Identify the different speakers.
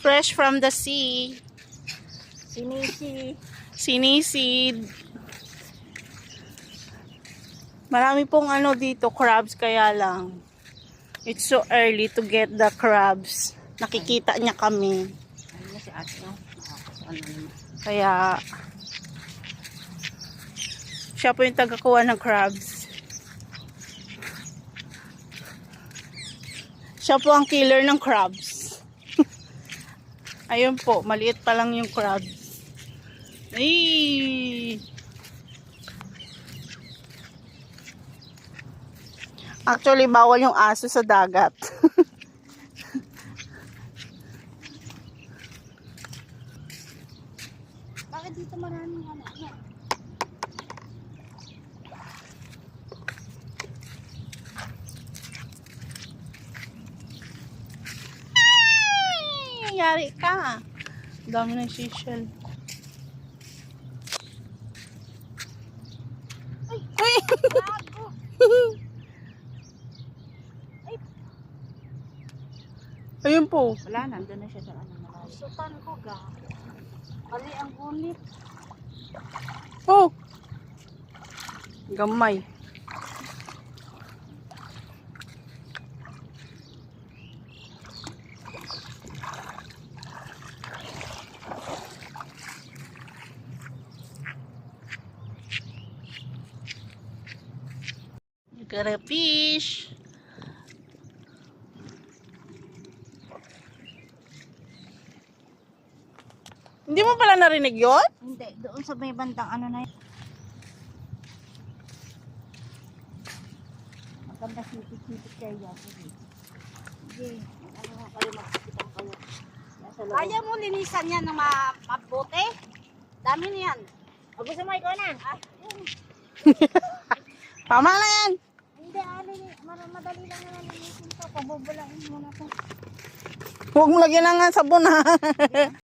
Speaker 1: Fresh from the sea.
Speaker 2: Sinisi.
Speaker 1: Sinisid. Marami pong ano dito, crabs, kaya lang. It's so early to get the crabs. Nakikita niya kami.
Speaker 2: Ano na si ate, no? Ano naman.
Speaker 1: Kaya, siya po yung tagakuha ng crabs. Siya po ang killer ng crabs. Ayun po, maliit pa lang yung crabs. Ay! Actually, bawal yung aso sa dagat.
Speaker 2: Bakit dito maraming ano?
Speaker 1: Ay! Yari ka. Dami ng seashell. Ay!
Speaker 2: Bago!
Speaker 1: Ayun po.
Speaker 2: Wala, nandun na siya sa ano malalim. Sutan ko ga. Mali ang gunit.
Speaker 1: Oh! Gamay. You got a fish. Hindi mo pala narinig yun?
Speaker 2: Hindi, doon sa may bandang ano na yun. Maganda sipit-sipit kayo yan. Sige, ano nga kayo magsikitan kayo. Kaya mo linisan yan ng mabuti? Dami niyan. O gusto mo ikaw na?
Speaker 1: Tama na yan.
Speaker 2: Hindi, madali lang naman linisin to. Pabubulain mo na to.
Speaker 1: Huwag mo lagyan ng sabon ha.